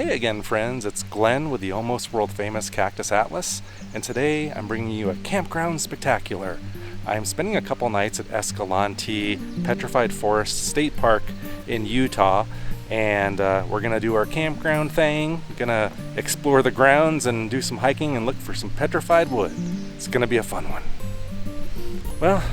Hey again, friends, it's Glenn with the almost world-famous Cactus Atlas, and today I'm bringing you a campground spectacular. I'm spending a couple nights at Escalante Petrified Forest State Park in Utah, and we're going to do our campground thing. We're going to explore the grounds and do some hiking and look for some petrified wood. It's going to be a fun one. Well,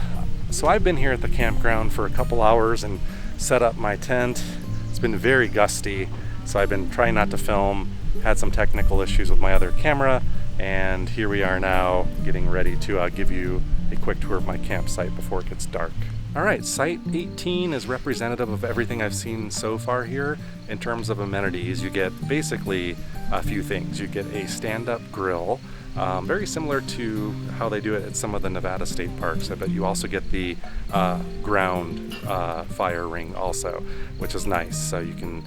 so I've been here at the campground for a couple hours and set up my tent. It's been very gusty, so I've been trying not to film, had some technical issues with my other camera, and here we are now getting ready to give you a quick tour of my campsite before it gets dark. Alright, Site 18 is representative of everything I've seen so far here. In terms of amenities, you get basically a few things. You get a stand-up grill, very similar to how they do it at some of the Nevada state parks, but you also get the ground fire ring also, which is nice. So you can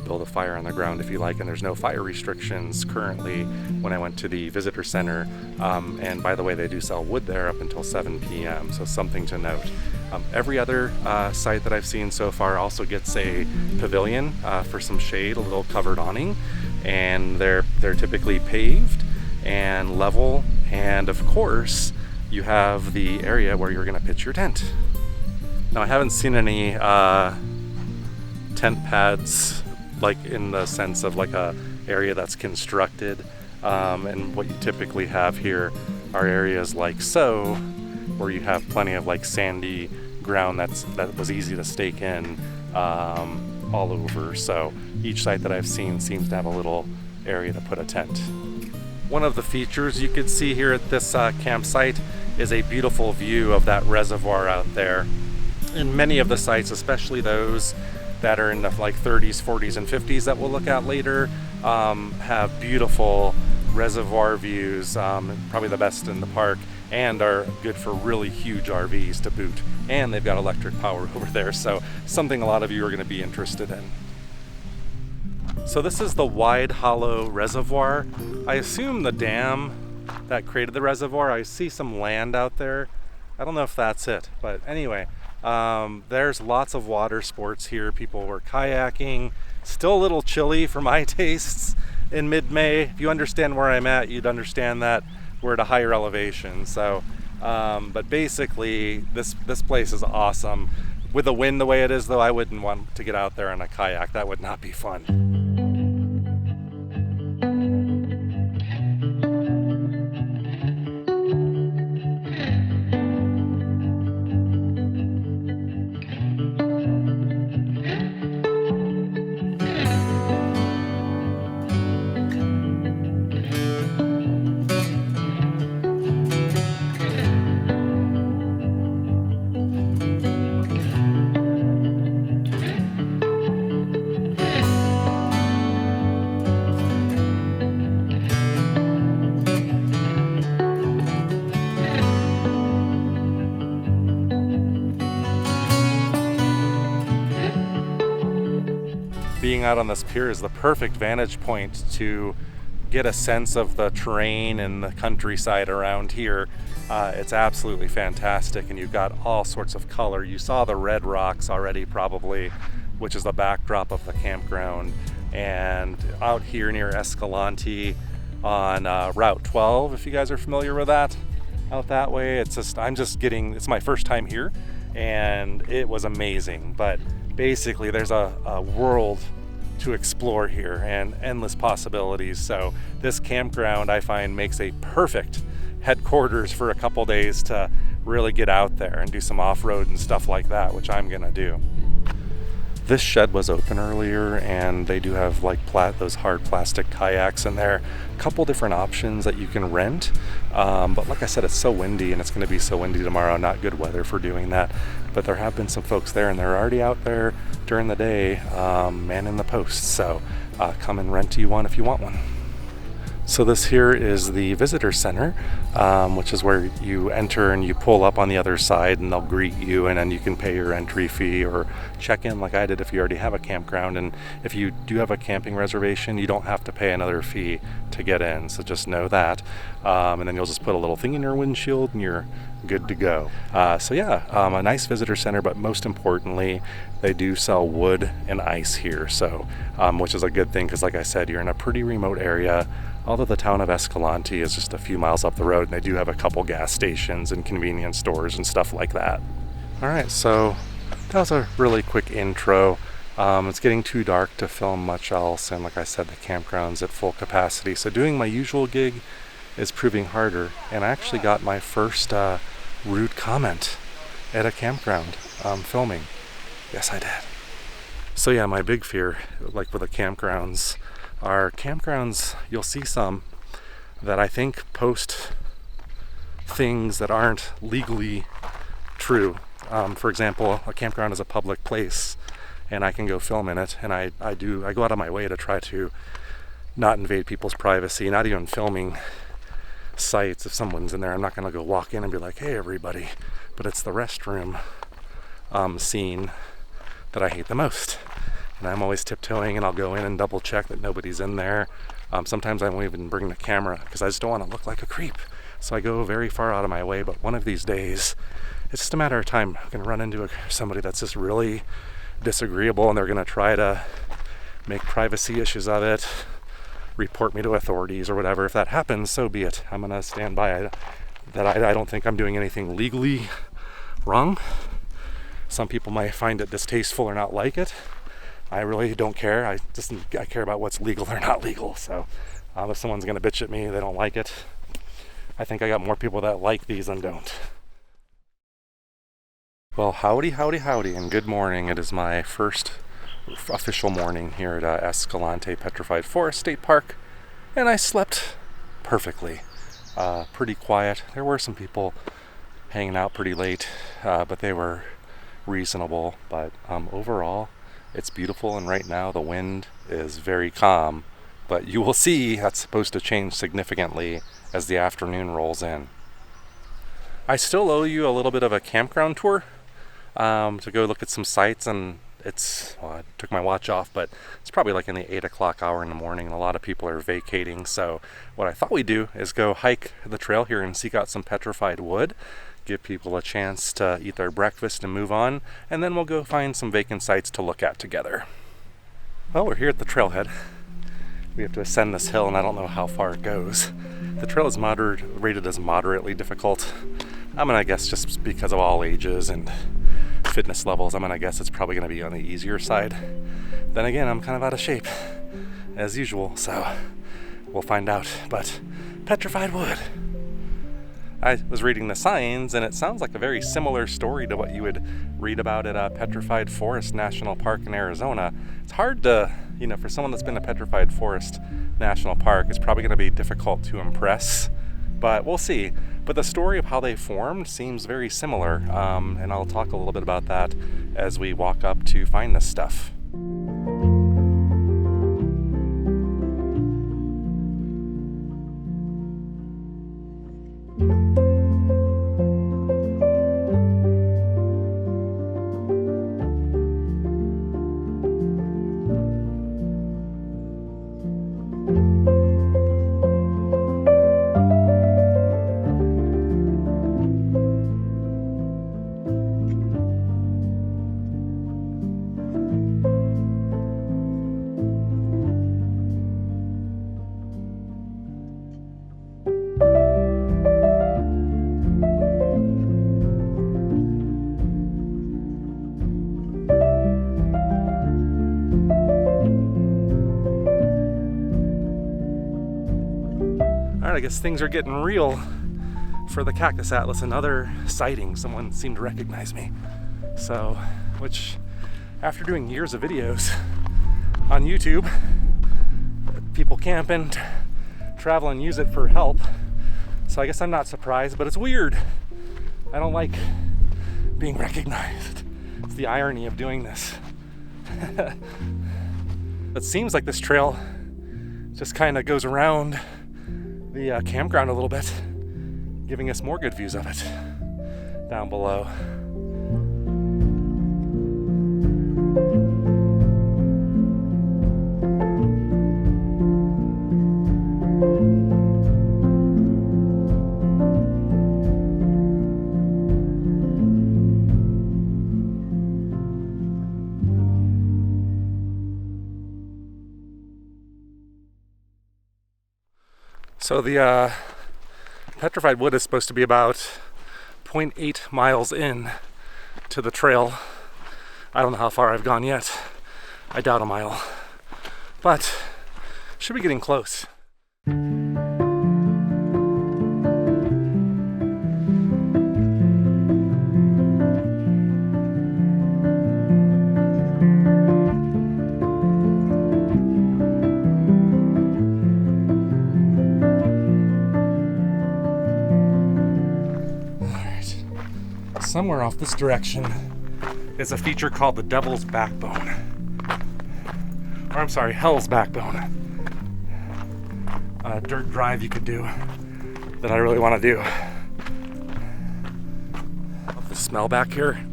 build a fire on the ground if you like, and there's no fire restrictions currently when I went to the visitor center. And by the way, they do sell wood there up until 7 p.m., so something to note. Every other site that I've seen so far also gets a pavilion for some shade, a little covered awning, and they're typically paved and level, and of course you have the area where you're going to pitch your tent. Now I haven't seen any tent pads, like in the sense of like a area that's constructed, and what you typically have here are areas like so, where you have plenty of like sandy ground that was easy to stake in all over. So each site that I've seen seems to have a little area to put a tent. One of the features you could see here at this campsite is a beautiful view of that reservoir out there. In many of the sites, especially those that are in the like 30s, 40s, and 50s that we'll look at later, have beautiful reservoir views, probably the best in the park, and are good for really huge RVs to boot. And they've got electric power over there, so something a lot of you are going to be interested in. So this is the Wide Hollow Reservoir. I assume the dam that created the reservoir. I see some land out there. I don't know if that's it, but anyway, there's lots of water sports here. People were kayaking. Still a little chilly for my tastes in mid-May. If you understand where I'm at, you'd understand that we're at a higher elevation. So, but basically, this place is awesome. With the wind the way it is, though, I wouldn't want to get out there on a kayak. That would not be fun. Being out on this pier is the perfect vantage point to get a sense of the terrain and the countryside around here. It's absolutely fantastic, and you've got all sorts of color. You saw the red rocks already probably, which is the backdrop of the campground. And out here near Escalante on Route 12, if you guys are familiar with that, out that way, it's my first time here, and it was amazing. But basically there's a world to explore here and endless possibilities. So this campground, I find, makes a perfect headquarters for a couple days to really get out there and do some off-road and stuff like that, which I'm gonna do. This shed was open earlier, and they do have like those hard plastic kayaks in there. A couple different options that you can rent, but like I said, it's so windy, and it's going to be so windy tomorrow. Not good weather for doing that, but there have been some folks there, and they're already out there during the day manning the posts. So come and rent you one if you want one. So this here is the visitor center, which is where you enter and you pull up on the other side, and they'll greet you, and then you can pay your entry fee or check in like I did if you already have a campground. And if you do have a camping reservation, you don't have to pay another fee to get in, so just know that. And then you'll just put a little thing in your windshield and you're good to go. So yeah, a nice visitor center, but most importantly, they do sell wood and ice here, so which is a good thing because, like I said, you're in a pretty remote area. Although the town of Escalante is just a few miles up the road, and they do have a couple gas stations and convenience stores and stuff like that. All right, so that was a really quick intro. It's getting too dark to film much else, and like I said, the campground's at full capacity, so doing my usual gig is proving harder. And I actually got my first rude comment at a campground filming. Yes, I did. So yeah, my big fear, like with the campgrounds, are campgrounds, you'll see some that I think post things that aren't legally true. For example, a campground is a public place and I can go film in it, and I go out of my way to try to not invade people's privacy, not even filming sites. If someone's in there, I'm not going to go walk in and be like, hey everybody, but it's the restroom scene that I hate the most. And I'm always tiptoeing, and I'll go in and double check that nobody's in there. Sometimes I won't even bring the camera because I just don't want to look like a creep. So I go very far out of my way, but one of these days, it's just a matter of time. I'm going to run into somebody that's just really disagreeable, and they're going to try to make privacy issues of it, report me to authorities or whatever. If that happens, so be it. I'm going to stand by that. I don't think I'm doing anything legally wrong. Some people might find it distasteful or not like it. I really don't care. I care about what's legal or not legal. So if someone's going to bitch at me, they don't like it. I think I got more people that like these than don't. Well, howdy, and good morning. It is my first official morning here at Escalante Petrified Forest State Park, and I slept perfectly. Pretty quiet. There were some people hanging out pretty late, but they were reasonable. But overall, it's beautiful, and right now the wind is very calm, but you will see that's supposed to change significantly as the afternoon rolls in. I still owe you a little bit of a campground tour to go look at some sites, and I took my watch off, but it's probably like in the 8 o'clock hour in the morning, and a lot of people are vacating. So what I thought we'd do is go hike the trail here and seek out some petrified wood, give people a chance to eat their breakfast and move on, and then we'll go find some vacant sites to look at together. Well, we're here at the trailhead. We have to ascend this hill, and I don't know how far it goes. The trail is rated as moderately difficult. I'm gonna guess just because of all ages and fitness levels, I'm gonna guess it's probably gonna be on the easier side. Then again, I'm kind of out of shape, as usual, so we'll find out. But petrified wood. I was reading the signs, and it sounds like a very similar story to what you would read about at Petrified Forest National Park in Arizona. It's hard to, for someone that's been to Petrified Forest National Park, it's probably going to be difficult to impress, but we'll see. But the story of how they formed seems very similar, and I'll talk a little bit about that as we walk up to find this stuff. I guess things are getting real for the Cactus Atlas. Another sighting. Someone seemed to recognize me. So, which, after doing years of videos on YouTube, people camping, travel and use it for help. So I guess I'm not surprised, but it's weird. I don't like being recognized. It's the irony of doing this. It seems like this trail just kind of goes around the campground a little bit, giving us more good views of it down below. So the petrified wood is supposed to be about 0.8 miles in to the trail. I don't know how far I've gone yet. I doubt a mile, but should be getting close. Somewhere off this direction is a feature called the Devil's Backbone. Or I'm sorry, Hell's Backbone. A dirt drive you could do that I really want to do. The smell back here,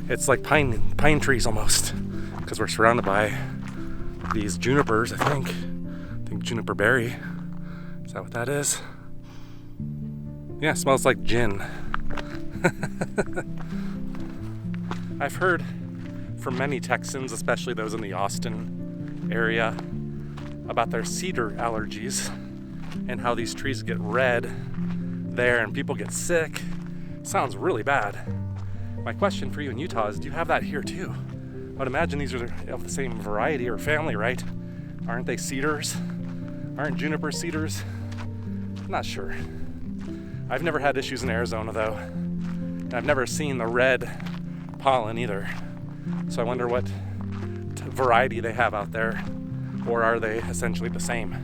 it's like pine trees almost, because we're surrounded by these junipers, I think juniper berry. Is that what that is? Yeah, it smells like gin. I've heard from many Texans, especially those in the Austin area, about their cedar allergies and how these trees get red there and people get sick. Sounds really bad. My question for you in Utah is, do you have that here too? I would imagine these are of the same variety or family, right? Aren't they cedars? Aren't juniper cedars? I'm not sure. I've never had issues in Arizona though. I've never seen the red pollen either. So I wonder what variety they have out there, or are they essentially the same?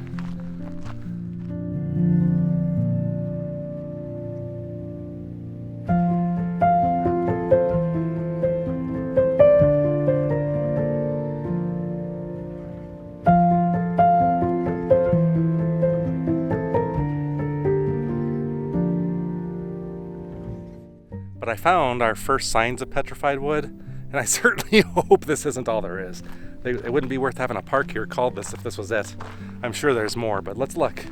But I found our first signs of petrified wood, and I certainly hope this isn't all there is. It wouldn't be worth having a park here called this if this was it. I'm sure there's more, but let's look.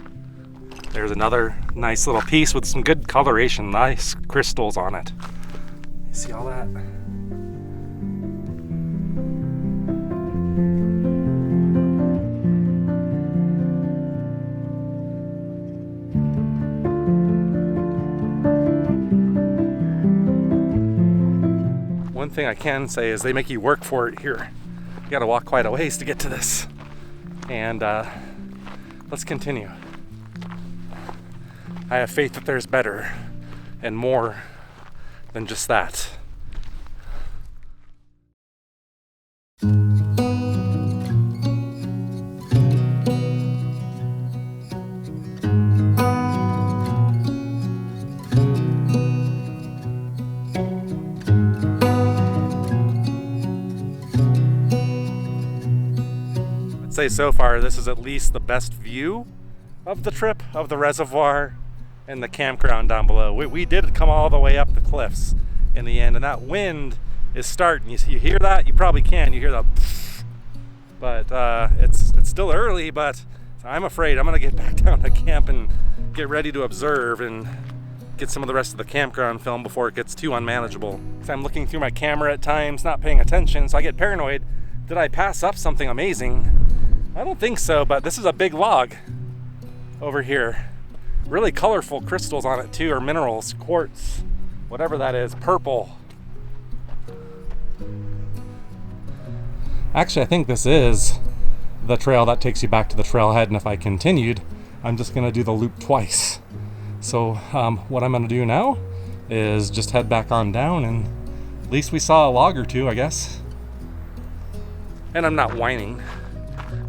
There's another nice little piece with some good coloration, nice crystals on it. You see all that? One thing I can say is they make you work for it here. You gotta walk quite a ways to get to this. And let's continue. I have faith that there's better and more than just that. I'd say so far this is at least the best view of the trip, of the reservoir and the campground down below. We did come all the way up the cliffs in the end, and that wind is starting. You hear that? You probably can. You hear the but it's still early, but I'm afraid I'm gonna get back down to camp and get ready to observe and get some of the rest of the campground film before it gets too unmanageable. So I'm looking through my camera at times, not paying attention, so I get paranoid. Did I pass up something amazing? I don't think so, but this is a big log over here. Really colorful crystals on it too, or minerals, quartz, whatever that is, purple. Actually, I think this is the trail that takes you back to the trailhead, and if I continued, I'm just gonna do the loop twice. So what I'm gonna do now is just head back on down, and at least we saw a log or two, I guess. And I'm not whining,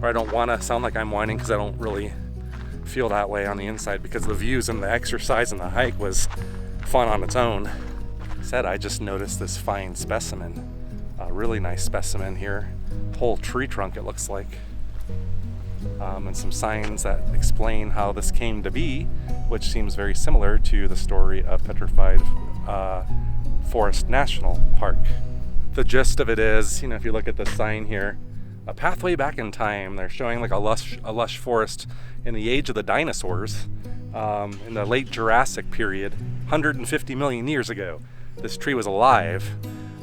or I don't wanna sound like I'm whining, because I don't really feel that way on the inside, because the views and the exercise and the hike was fun on its own. I just noticed this fine specimen, a really nice specimen here, whole tree trunk it looks like, and some signs that explain how this came to be, which seems very similar to the story of Petrified Forest National Park. The gist of it is, if you look at the sign here, a pathway back in time. They're showing like a lush forest in the age of the dinosaurs, in the late Jurassic period, 150 million years ago. This tree was alive,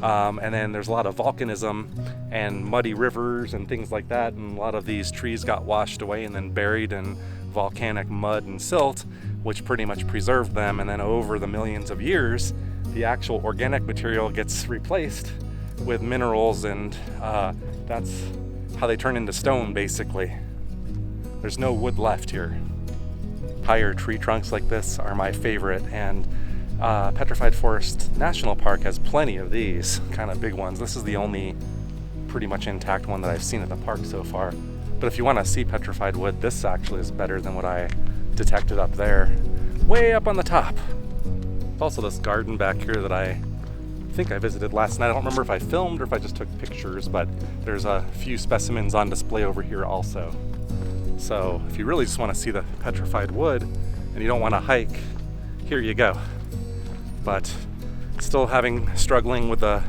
and then there's a lot of volcanism and muddy rivers and things like that, and a lot of these trees got washed away and then buried, and volcanic mud and silt, which pretty much preserved them, and then over the millions of years, the actual organic material gets replaced with minerals, and that's how they turn into stone, basically. There's no wood left here. Higher tree trunks like this are my favorite, and Petrified Forest National Park has plenty of these kind of big ones. This is the only pretty much intact one that I've seen at the park so far. But if you want to see petrified wood, this actually is better than what I detected up there, way up on the top. Also this garden back here that I think I visited last night. I don't remember if I filmed or if I just took pictures, but there's a few specimens on display over here also. So if you really just want to see the petrified wood and you don't want to hike, here you go. But still struggling with the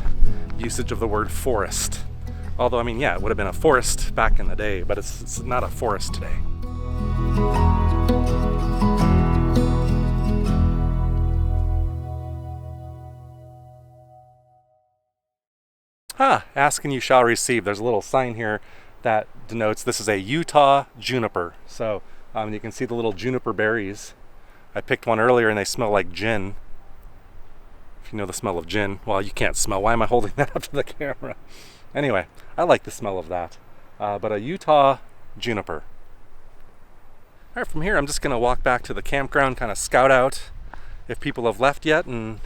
usage of the word forest. Although, I mean, yeah, it would have been a forest back in the day, but it's not a forest today. Ask and you shall receive. There's a little sign here that denotes this is a Utah juniper. So you can see the little juniper berries. I picked one earlier and they smell like gin. If you know the smell of gin. Well, you can't smell. Why am I holding that up to the camera? Anyway, I like the smell of that. But a Utah juniper. All right, from here I'm just going to walk back to the campground, kind of scout out if people have left yet, and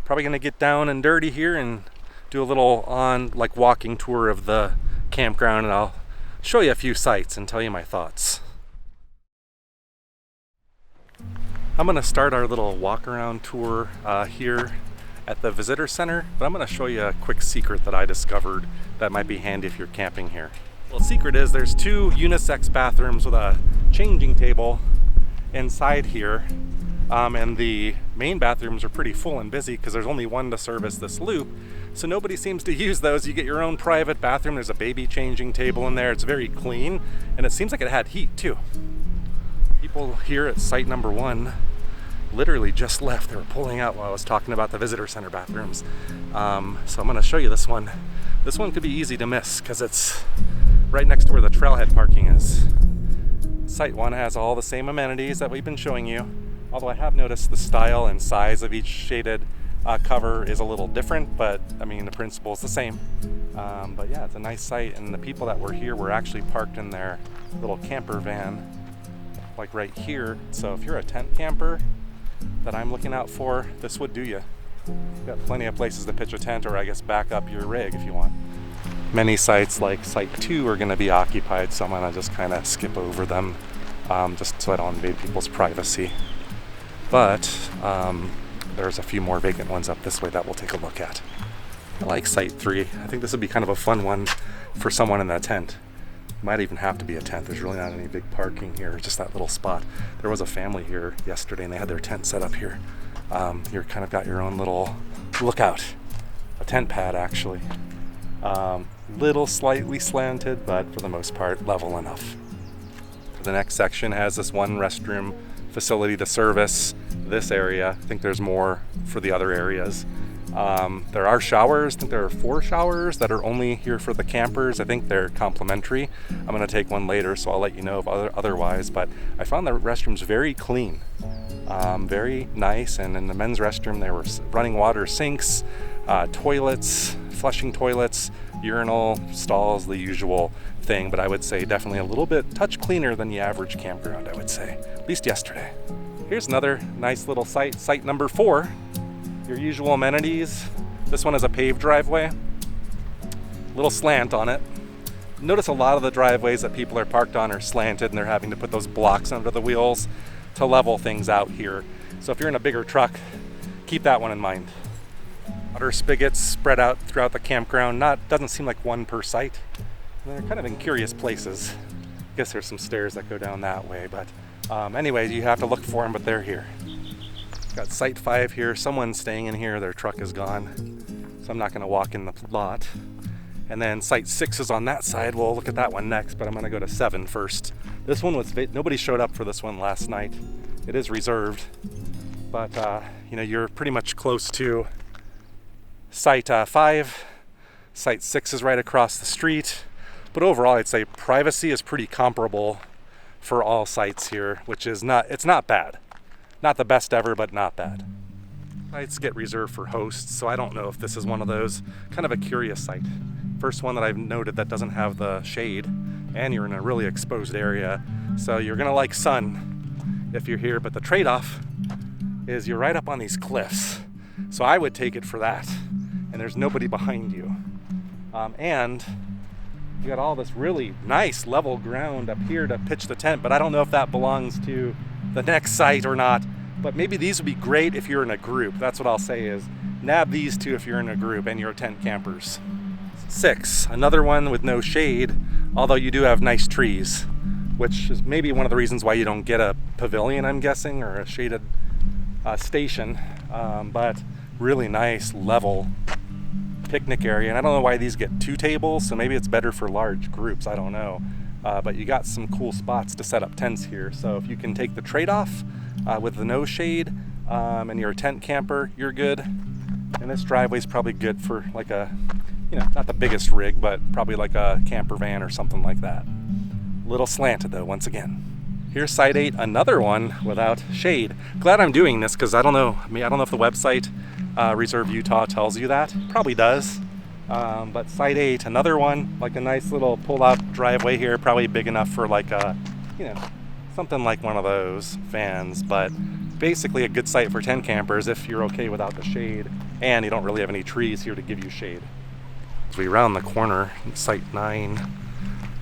probably going to get down and dirty here and do a little walking tour of the campground, and I'll show you a few sites and tell you my thoughts. I'm going to start our little walk around tour here at the visitor center, but I'm going to show you a quick secret that I discovered that might be handy if you're camping here. Well, the secret is there's 2 unisex bathrooms with a changing table inside here, and the main bathrooms are pretty full and busy because there's only one to service this loop, so nobody seems to use those. You get your own private bathroom. There's a baby changing table in there. It's very clean, and it seems like it had heat too. People here at site number 1 literally just left. They were pulling out while I was talking about the visitor center bathrooms. So I'm going to show you this one. This one could be easy to miss because it's right next to where the trailhead parking is. Site 1 has all the same amenities that we've been showing you, although I have noticed the style and size of each shaded cover is a little different, but I mean the principle is the same. But yeah, it's a nice site, and the people that were here were actually parked in their little camper van, like right here. So if you're a tent camper that I'm looking out for, this would do you. You've got plenty of places to pitch a tent, or I guess back up your rig if you want. Many sites like site 2 are going to be occupied, so I'm going to just kind of skip over them just so I don't invade people's privacy. But there's a few more vacant ones up this way that we'll take a look at. I like site 3. I think this would be kind of a fun one for someone in that tent. Might even have to be a tent. There's really not any big parking here, just that little spot. There was a family here yesterday and they had their tent set up here. You're kind of got your own little lookout. A tent pad, actually. Little slightly slanted, but for the most part level enough. The next section has this one restroom facility to service this area. I think there's more for the other areas. There are showers. I think there are 4 showers that are only here for the campers. I think they're complimentary. I'm going to take one later, so I'll let you know if otherwise. But I found the restrooms very clean, very nice. And in the men's restroom, there were running water sinks, toilets, flushing toilets, urinal stalls, the usual thing. But I would say definitely a little bit touch cleaner than the average campground, I would say, at least yesterday. Here's another nice little site, site number 4. Your usual amenities. This one is a paved driveway, little slant on it. Notice a lot of the driveways that people are parked on are slanted, and they're having to put those blocks under the wheels to level things out here. So if you're in a bigger truck, keep that one in mind. Water spigots spread out throughout the campground. Doesn't seem like one per site. And they're kind of in curious places. I guess there's some stairs that go down that way, but anyways, you have to look for them, but they're here. Got site 5 here. Someone's staying in here. Their truck is gone, so I'm not going to walk in the lot. And then site 6 is on that side. We'll look at that one next, but I'm going to go to 7 first. This one was nobody showed up for this one last night. It is reserved, but you're pretty much close to site 5. Site 6 is right across the street. But overall, I'd say privacy is pretty comparable for all sites here, which is it's not bad. Not the best ever, but not bad. Sites get reserved for hosts, so I don't know if this is one of those. Kind of a curious site. First one that I've noted that doesn't have the shade, and you're in a really exposed area, so you're gonna like sun if you're here, but the trade-off is you're right up on these cliffs. So I would take it for that, and there's nobody behind you. And you got all this really nice level ground up here to pitch the tent, but I don't know if that belongs to the next site or not. But maybe these would be great if you're in a group. That's what I'll say is nab these two if you're in a group and you're tent campers. 6, another one with no shade, although you do have nice trees, which is maybe one of the reasons why you don't get a pavilion, I'm guessing, or a shaded station, but really nice level picnic area. And I don't know why these get 2 tables, so maybe it's better for large groups, I don't know. But you got some cool spots to set up tents here. So if you can take the trade-off with the no shade and you're a tent camper, you're good. And this driveway is probably good for like a, not the biggest rig, but probably like a camper van or something like that. Little slanted though, once again. Here's site 8, another one without shade. Glad I'm doing this because I don't know if the website Reserve Utah tells you that. Probably does. But site 8, another one, like a nice little pull-out driveway here, probably big enough for like a, something like one of those vans, but basically a good site for tent campers if you're okay without the shade and you don't really have any trees here to give you shade. As we round the corner, site 9,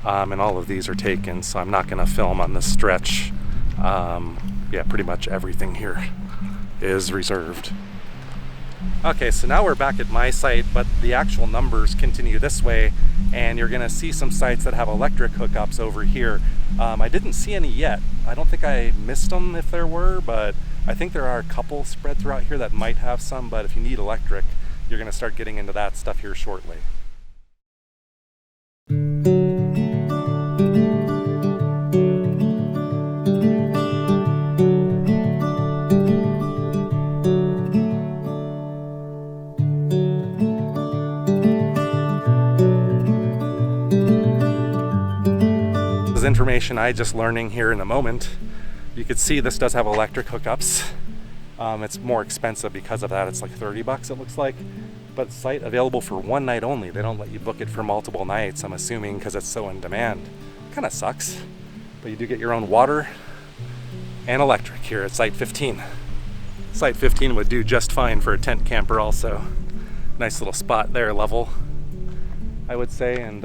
and all of these are taken, so I'm not going to film on this stretch. Yeah, pretty much everything here is reserved. Okay, so now we're back at my site, but the actual numbers continue this way, and you're gonna see some sites that have electric hookups over here. I didn't see any yet. I don't think I missed them if there were, but I think there are a couple spread throughout here that might have some, but if you need electric, you're gonna start getting into that stuff here shortly. Information I just learning here in a moment. You could see this does have electric hookups. It's more expensive because of that. It's like $30 it looks like, but site available for one night only. They don't let you book it for multiple nights, I'm assuming, because it's so in demand. Kind of sucks, but you do get your own water and electric here at site 15. Site 15 would do just fine for a tent camper also. Nice little spot there, level, I would say, and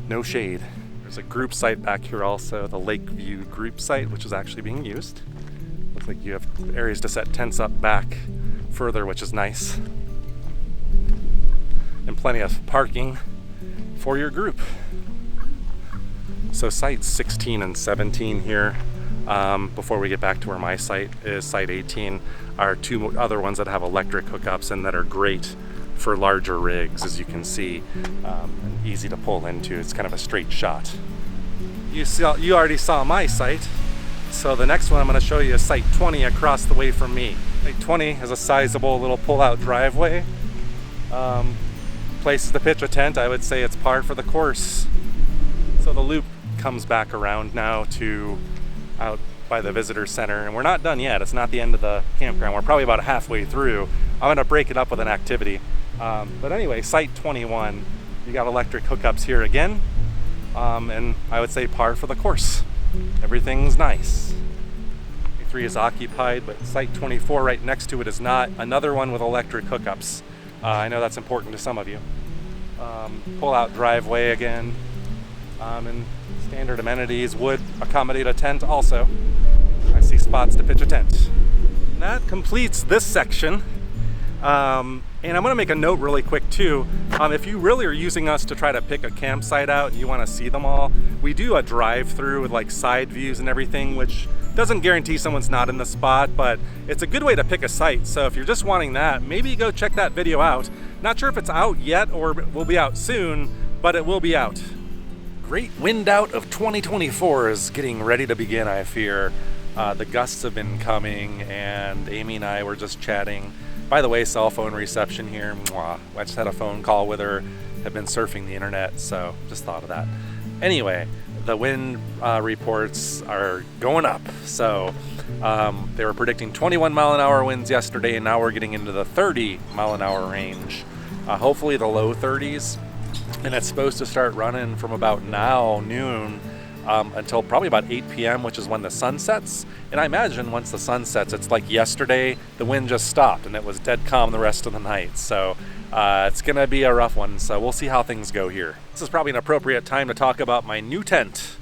no shade. There's a group site back here also, the Lakeview group site, which is actually being used. Looks like you have areas to set tents up back further, which is nice. And plenty of parking for your group. So sites 16 and 17 here, before we get back to where my site is, site 18, are 2 other ones that have electric hookups and that are great for larger rigs, as you can see, and easy to pull into. It's kind of a straight shot. You already saw my site, so the next one I'm going to show you is site 20 across the way from me. Site 20 is a sizable little pull-out driveway. Places to pitch a tent, I would say it's par for the course. So the loop comes back around now to out by the visitor center, and we're not done yet. It's not the end of the campground. We're probably about halfway through. I'm going to break it up with an activity. But anyway, site 21, you got electric hookups here again, and I would say par for the course. Everything's nice. 23 is occupied, but site 24 right next to it is not. Another one with electric hookups. I know that's important to some of you. Pull-out driveway again, and standard amenities would accommodate a tent also. I see spots to pitch a tent. And that completes this section. And I'm going to make a note really quick too. If you really are using us to try to pick a campsite out and you want to see them all, we do a drive-through with like side views and everything, which doesn't guarantee someone's not in the spot, but it's a good way to pick a site. So if you're just wanting that, maybe go check that video out. Not sure if it's out yet or will be out soon, but it will be out. Great wind out of 2024 is getting ready to begin, I fear. The gusts have been coming, and Amy and I were just chatting. By the way, cell phone reception here. Mwah. I just had a phone call with her. Have been surfing the internet, so just thought of that. Anyway, the wind reports are going up. So they were predicting 21 mile an hour winds yesterday, and now we're getting into the 30 mile an hour range. Hopefully the low 30s, and it's supposed to start running from about now, noon, until probably about 8 p.m., which is when the sun sets. And I imagine once the sun sets, it's like yesterday, the wind just stopped and it was dead calm the rest of the night. So it's gonna be a rough one, so we'll see how things go here. This is probably an appropriate time to talk about my new tent,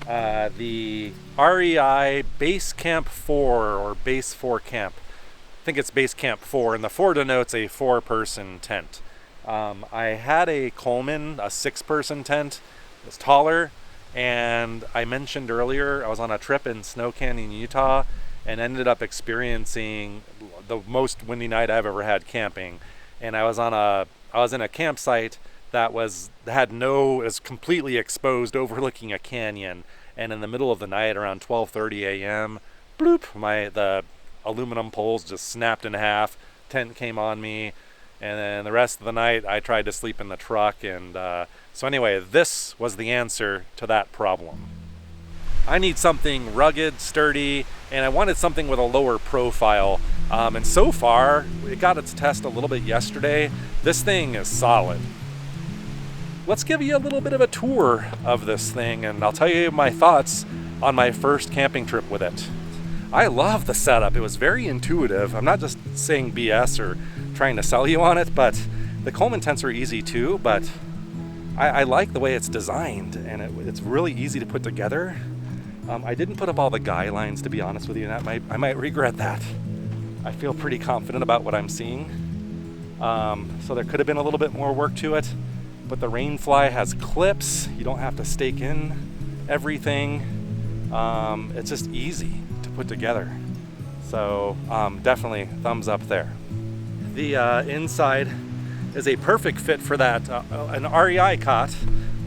the REI Base Camp 4 or Base 4 Camp. I think it's Base Camp 4, and the 4 denotes a 4-person tent. I had a Coleman, a 6-person tent. It was taller, and I mentioned earlier I was on a trip in Snow Canyon, Utah, and ended up experiencing the most windy night I've ever had camping. And I was in a campsite that was completely exposed, overlooking a canyon. And in the middle of the night, around 12:30 a.m., bloop, the aluminum poles just snapped in half. Tent came on me, and then the rest of the night I tried to sleep in the truck. And so anyway, this was the answer to that problem. I need something rugged, sturdy, and I wanted something with a lower profile. And so far, it got its test a little bit yesterday. This thing is solid. Let's give you a little bit of a tour of this thing, and I'll tell you my thoughts on my first camping trip with it. I love the setup. It was very intuitive. I'm not just saying BS or trying to sell you on it, but the Coleman tents are easy too, but I like the way it's designed, and it's really easy to put together. I didn't put up all the guidelines, to be honest with you, and I might regret that. I feel pretty confident about what I'm seeing. So there could have been a little bit more work to it, but the Rainfly has clips. You don't have to stake in everything. It's just easy to put together. So definitely thumbs up there. The inside is a perfect fit for that, an REI cot.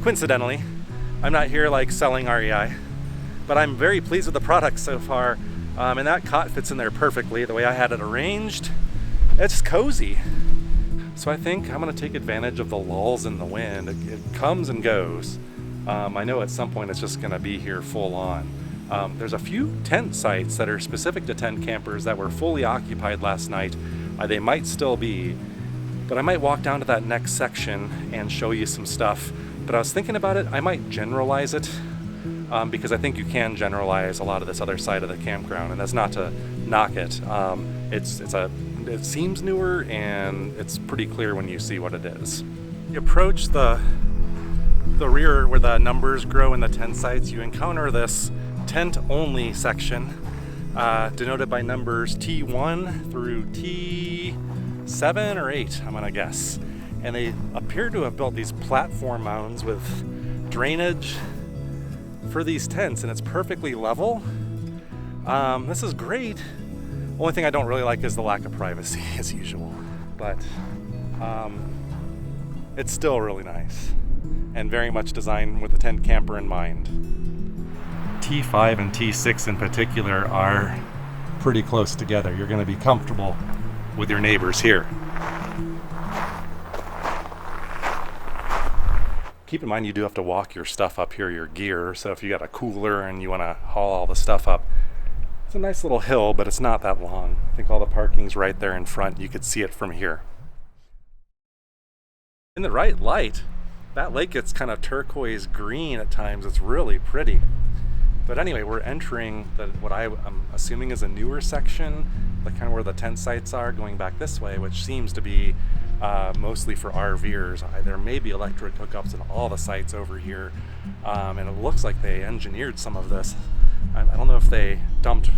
Coincidentally, I'm not here like selling REI, but I'm very pleased with the product so far. And that cot fits in there perfectly the way I had it arranged. It's cozy. So I think I'm gonna take advantage of the lulls in the wind. It comes and goes. I know at some point it's just gonna be here full on. There's a few tent sites that are specific to tent campers that were fully occupied last night. They might still be, but I might walk down to that next section and show you some stuff. But I was thinking about it, I might generalize it. Because I think you can generalize a lot of this other side of the campground, and that's not to knock it. It seems newer, and it's pretty clear when you see what it is. You approach the rear where the numbers grow in the tent sites, you encounter this tent only section, denoted by numbers T1 through T7 or 8, I'm gonna guess. And they appear to have built these platform mounds with drainage for these tents, and it's perfectly level. This is great. Only thing I don't really like is the lack of privacy as usual, but it's still really nice and very much designed with the tent camper in mind. T5 and T6 in particular are pretty close together. You're going to be comfortable with your neighbors here. Keep in mind you do have to walk your stuff up here, your gear, so if you got a cooler and you want to haul all the stuff up, it's a nice little hill, but it's not that long. I think all the parking's right there in front. You could see it from here. In the right light, that lake gets kind of turquoise green at times. It's really pretty. But anyway, we're entering what I'm assuming is a newer section, like kind of where the tent sites are, going back this way, which seems to be mostly for RVers. There may be electric hookups in all the sites over here, and it looks like they engineered some of this. I don't know if they dumped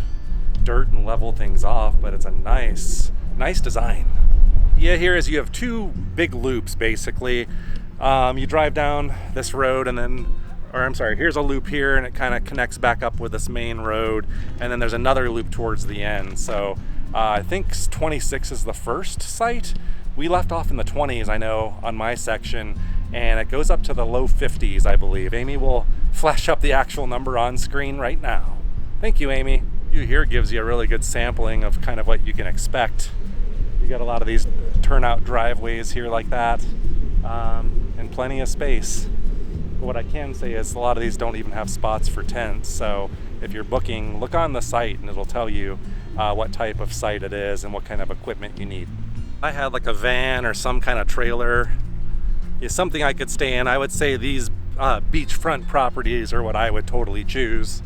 dirt and leveled things off, but it's a nice design. Yeah, here is you have two big loops basically. You drive down this road and then, here's a loop here, and it kind of connects back up with this main road, and then there's another loop towards the end. So I think 26 is the first site. We left off in the 20s, I know, on my section, and it goes up to the low 50s, I believe. Amy will flash up the actual number on screen right now. Thank you, Amy. View here gives you a really good sampling of kind of what you can expect. You got a lot of these turnout driveways here like that, and plenty of space. But what I can say is a lot of these don't even have spots for tents, so if you're booking, look on the site and it'll tell you what type of site it is and what kind of equipment you need. I had like a van or some kind of trailer, is something I could stay in. I would say these beachfront properties are what I would totally choose.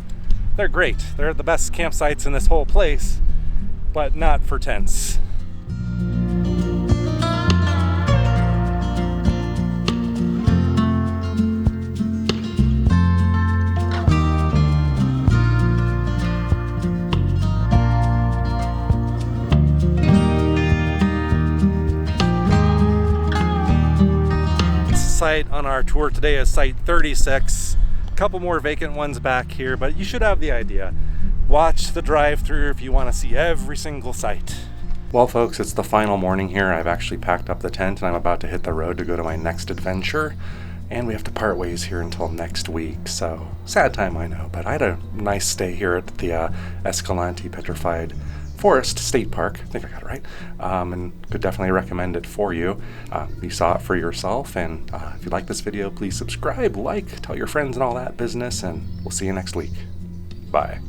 They're great. They're the best campsites in this whole place, but not for tents. Site on our tour today is site 36. A couple more vacant ones back here, but you should have the idea. Watch the drive-through if you want to see every single site. Well folks, it's the final morning here. I've actually packed up the tent and I'm about to hit the road to go to my next adventure, and we have to part ways here until next week, so sad time, I know, but I had a nice stay here at the Escalante Petrified Forest State Park. I think I got it right, and could definitely recommend it for you. You saw it for yourself, and if you like this video, please subscribe, like, tell your friends and all that business, and we'll see you next week. Bye.